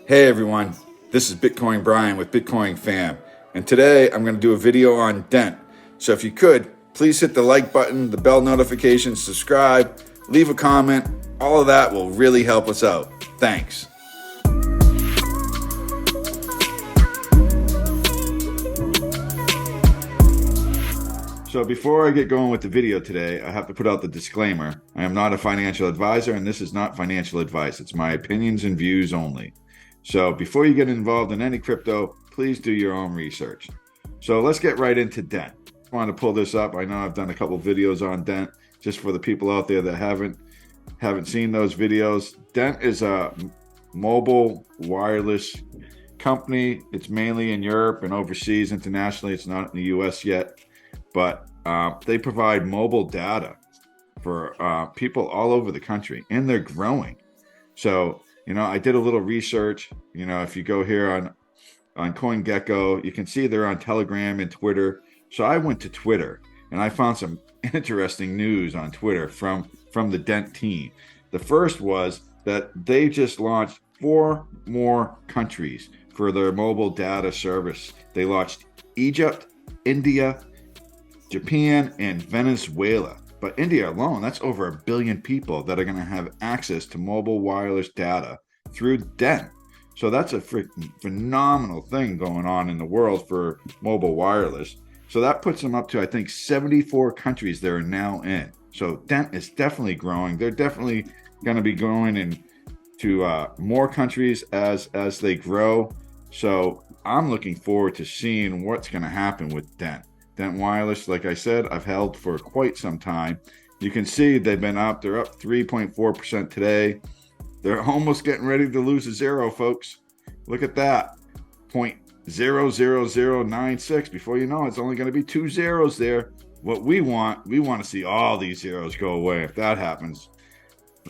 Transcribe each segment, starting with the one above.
Hey everyone, this is Bitcoin Brian with Bitcoin Fam, and today I'm going to do a video on Dent. So if you could, please hit the like button, the bell notification, subscribe, leave a comment. All of that will really help us out. Thanks. So before I get going with the video today, I have to put out the disclaimer. I am not a financial advisor, and this is not financial advice. It's my opinions and views only. So before you get involved in any crypto, please do your own research. So let's get right into Dent. I want to pull this up. I know I've done a couple videos on Dent, just for the people out there that haven't seen those videos. Dent is a mobile wireless company. It's mainly in Europe and overseas. Internationally, it's not in the US yet, but they provide mobile data for people all over the country, and they're growing. So I did a little research. If you go here on CoinGecko, you can see they're on Telegram and Twitter. So I went to Twitter and I found some interesting news on Twitter from the Dent team. The first was that they just launched 4 more countries for their mobile data service. They launched Egypt, India, Japan, and Venezuela. But India alone, that's over 1 billion people that are going to have access to mobile wireless data through Dent. So that's a freaking phenomenal thing going on in the world for mobile wireless. So that puts them up to, I think, 74 countries they're now in. So Dent is definitely growing. They're definitely going to be going into more countries as they grow. So I'm looking forward to seeing what's going to happen with Dent. Dent Wireless, like I said, I've held for quite some time. You can see they've been up. They're up 3.4% today. They're almost getting ready to lose a zero, folks. Look at that. 0.00096. Before you know it, it's only going to be 2 zeros there. What we want to see all these zeros go away. If that happens,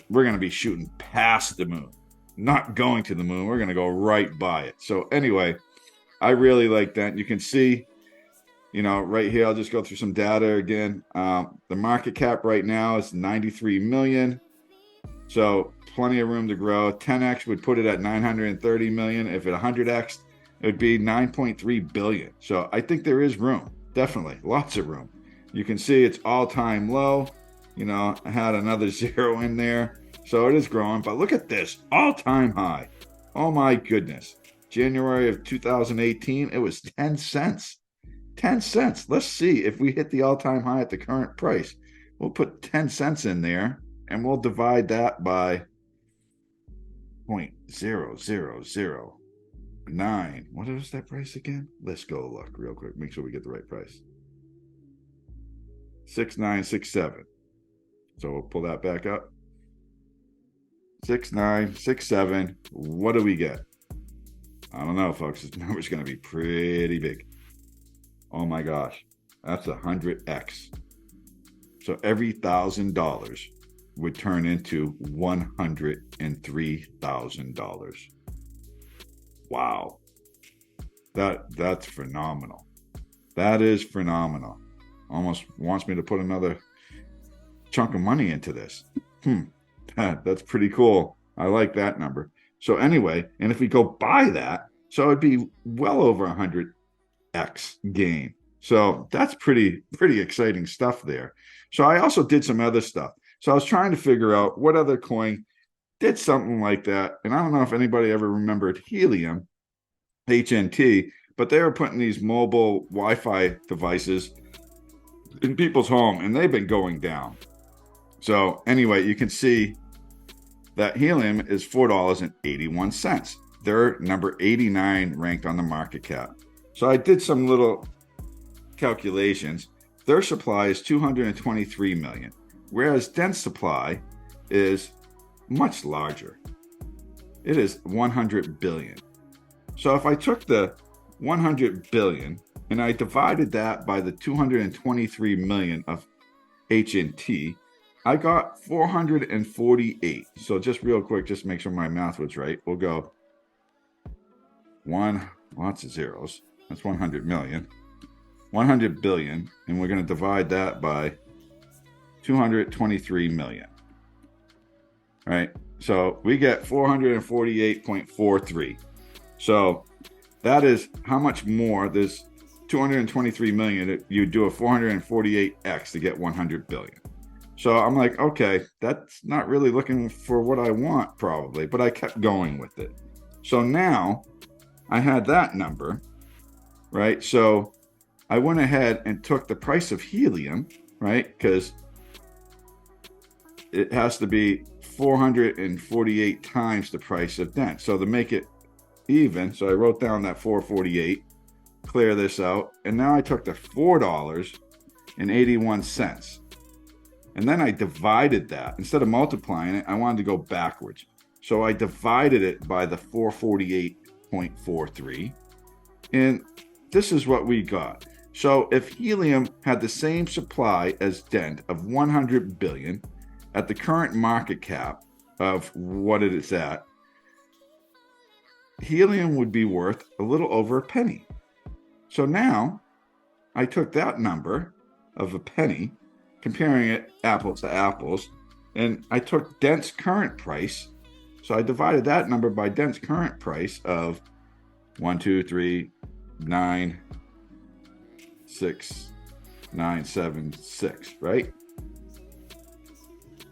we're going to be shooting past the moon. Not going to the moon. We're going to go right by it. So anyway, I really like Dent. You can see, right here, I'll just go through some data again. The market cap right now is 93 million. So plenty of room to grow. 10x would put it at 930 million. If it 100x, it would be 9.3 billion. So I think there is room. Definitely. Lots of room. You can see it's all-time low. I had another zero in there. So it is growing. But look at this. All-time high. Oh my goodness. January of 2018, it was 10 cents. 10 cents. Let's see if we hit the all-time high at the current price. We'll put 10 cents in there and we'll divide that by 0.0009. What is that price again? Let's go look real quick. Make sure we get the right price. 6967. So we'll pull that back up. 6967. What do we get? I don't know, folks. This number's going to be pretty big. Oh my gosh, that's 100x. So every $1,000 would turn into $103,000. Wow, that's phenomenal. That is phenomenal. Almost wants me to put another chunk of money into this. That's pretty cool. I like that number. So anyway, and if we go by that, so it'd be well over 100x gain. So that's pretty exciting stuff there. So I also did some other stuff. So I was trying to figure out what other coin did something like that. And I don't know if anybody ever remembered Helium, HNT, but they were putting these mobile Wi-Fi devices in people's home, and they've been going down. So anyway, you can see that Helium is $4.81. They're number 89 ranked on the market cap. So I did some little calculations. Their supply is 223 million, whereas Dent's supply is much larger. It is 100 billion. So if I took the 100 billion and I divided that by the 223 million of HNT, I got 448. So just real quick, just make sure my math was right. We'll go lots of zeros. That's 100 million. 100 billion, and we're going to divide that by 223 million. Right? So we get 448.43. So that is how much more. There's 223 million. You do a 448x to get 100 billion. So I'm like, okay, that's not really looking for what I want, probably, but I kept going with it. So now I had that number, right? So I went ahead and took the price of helium, right? Because it has to be 448 times the price of Dent. So to make it even, so I wrote down that 448, clear this out, and now I took the $4.81. And then I divided that. Instead of multiplying it, I wanted to go backwards. So I divided it by the 448.43. And this is what we got. So if helium had the same supply as Dent of 100 billion at the current market cap of what it is at, helium would be worth a little over a penny. So now I took that number of a penny, comparing it apples to apples, and I took Dent's current price. So I divided that number by Dent's current price of 1,2,3,9,6,9,7,6, right?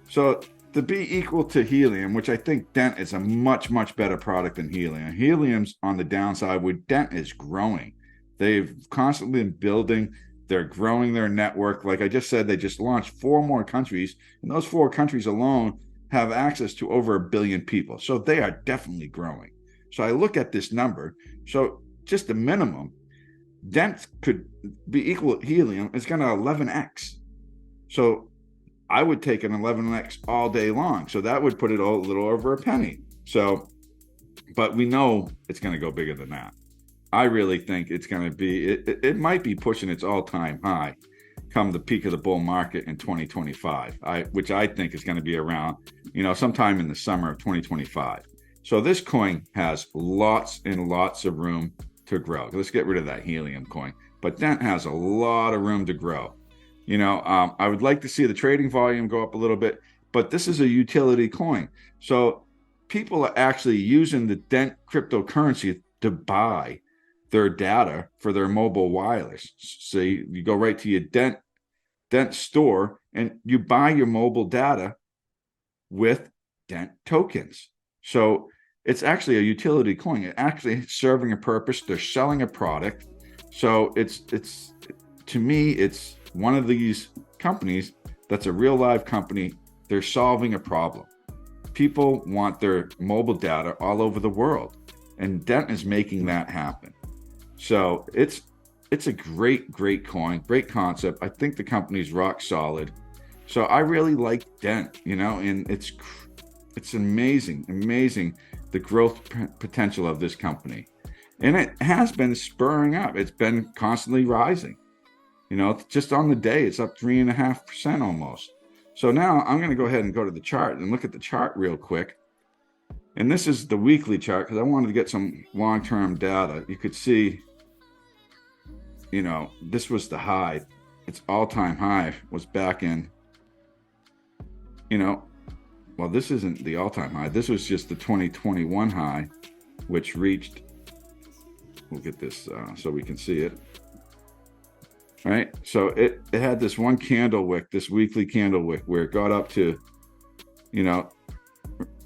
So to be equal to helium, which I think Dent is a much, much better product than helium. Helium's on the downside where Dent is growing. They've constantly been building. They're growing their network. Like I just said, they just launched 4 more countries, and those 4 countries alone have access to over 1 billion people. So they are definitely growing. So I look at this number. So just the minimum, Dent could be equal to helium. It's going to 11x. So I would take an 11x all day long. So that would put it a little over a penny. So, but we know it's going to go bigger than that. I really think it's going to be, it might be pushing its all-time high come the peak of the bull market in 2025, which I think is going to be around, sometime in the summer of 2025. So this coin has lots and lots of room to grow. Let's get rid of that helium coin. But Dent has a lot of room to grow. I would like to see the trading volume go up a little bit, but this is a utility coin. So people are actually using the Dent cryptocurrency to buy their data for their mobile wireless. So you go right to your Dent store and you buy your mobile data with Dent tokens. So it's actually a utility coin. It's actually serving a purpose. They're selling a product. So it's to me, it's one of these companies that's a real live company. They're solving a problem. People want their mobile data all over the world, and Dent is making that happen. So it's a great coin, great concept. I think the company's rock solid. So I really like Dent, and it's amazing the growth potential of this company. And it has been spurring up. It's been constantly rising. Just on the day, it's up 3.5% almost. So now I'm going to go ahead and go to the chart and look at the chart real quick. And this is the weekly chart because I wanted to get some long-term data. You could see, this was the high. Its all-time high was back in, well, this isn't the all-time high. This was just the 2021 high, which reached, we'll get this so we can see it. Right. So it had this one candle wick, this weekly candle wick, where it got up to,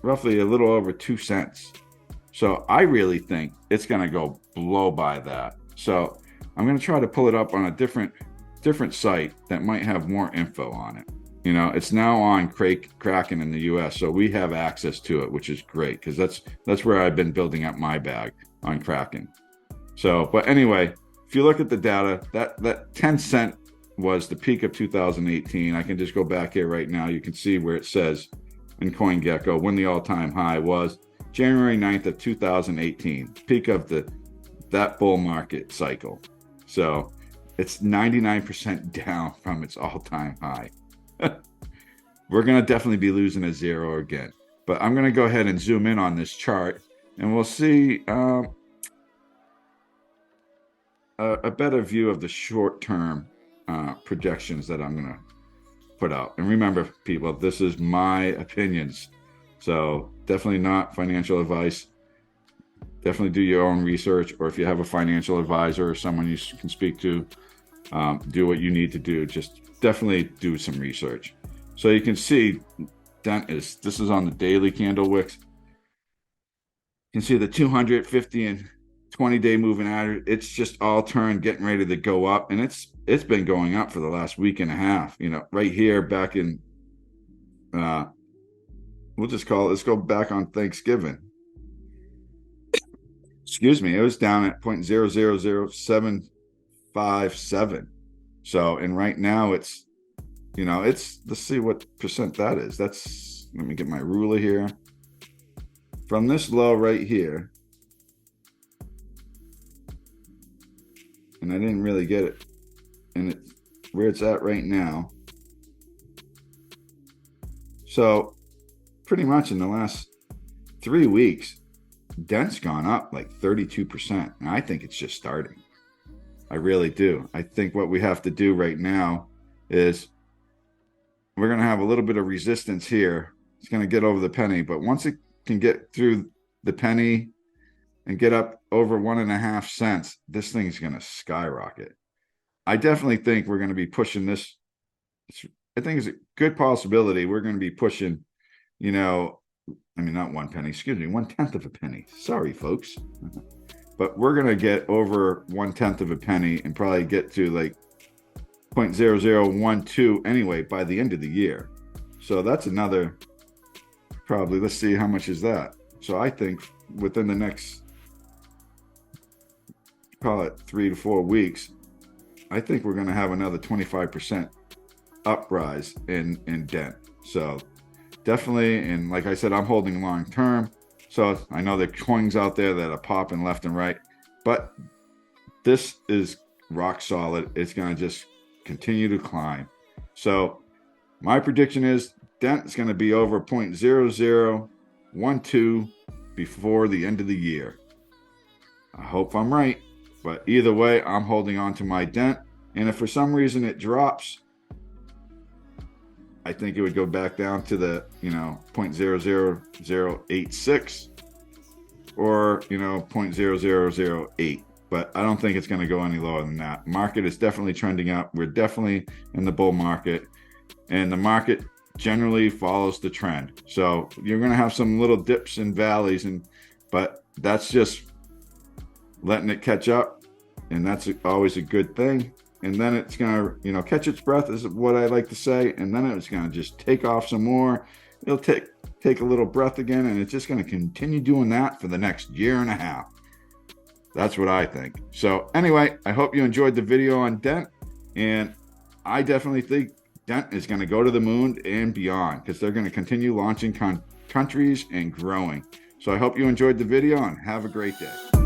roughly a little over 2 cents. So I really think it's going to go blow by that. So I'm going to try to pull it up on a different site that might have more info on it. It's now on Kraken in the US, so we have access to it, which is great because that's where I've been building up my bag on Kraken. So, but anyway, if you look at the data, that 10 cent was the peak of 2018. I can just go back here right now. You can see where it says in CoinGecko when the all-time high was January 9th of 2018, peak of that bull market cycle. So it's 99% down from its all-time high. We're going to definitely be losing a zero again. But I'm going to go ahead and zoom in on this chart, and we'll see a better view of the short-term projections that I'm going to put out. And remember, people, this is my opinions. So definitely not financial advice. Definitely do your own research, or if you have a financial advisor or someone you can speak to, do what you need to do. Just definitely do some research. So you can see Dent this is on the daily candle wicks. You can see the 250 and 20-day moving average. It's just all turned, getting ready to go up, and it's been going up for the last week and a half. You know, right here back in, we'll just call it. Let's go back on Thanksgiving. Excuse me, it was down at 0.000757. So, and right now it's, you know, let's see what percent that is. Let me get my ruler here. From this low right here, and I didn't really get it, and it's where it's at right now. So pretty much in the last 3 weeks, Dent's gone up like 32%. And I think it's just starting. I really do. I think what we have to do right now is we're going to have a little bit of resistance here. It's going to get over the penny, but once it can get through the penny and get up over 1.5 cents, this thing's going to skyrocket. I definitely think we're going to be pushing this. I think it's a good possibility we're going to be pushing, you know, I mean, not 1 penny, excuse me, 1/10 of a penny. Sorry, folks. But we're going to get over 1/10 of a penny and probably get to like 0.0012 anyway by the end of the year. So that's another, probably, let's see, how much is that? So I think within the next, call it 3 to 4 weeks, I think we're going to have another 25% uprise in Dent. So definitely, and like I said, I'm holding long term. So I know there are coins out there that are popping left and right, but this is rock solid. It's going to just continue to climb. So my prediction is Dent is going to be over 0.0012 before the end of the year. I hope I'm right, but either way, I'm holding on to my Dent. And if for some reason it drops, I think it would go back down to the, you know, 0.00086 or, you know, 0.0008. But I don't think it's going to go any lower than that. Market is definitely trending up. We're definitely in the bull market, and the market generally follows the trend. So you're going to have some little dips and valleys, but that's just letting it catch up, and that's always a good thing. And then it's going to, you know, catch its breath is what I like to say, and then it's going to just take off some more. It'll take a little breath again, and it's just going to continue doing that for the next year and a half. That's what I think. So anyway, I hope you enjoyed the video on Dent, and I definitely think Dent is going to go to the moon and beyond, because they're going to continue launching countries and growing. So I hope you enjoyed the video, and have a great day.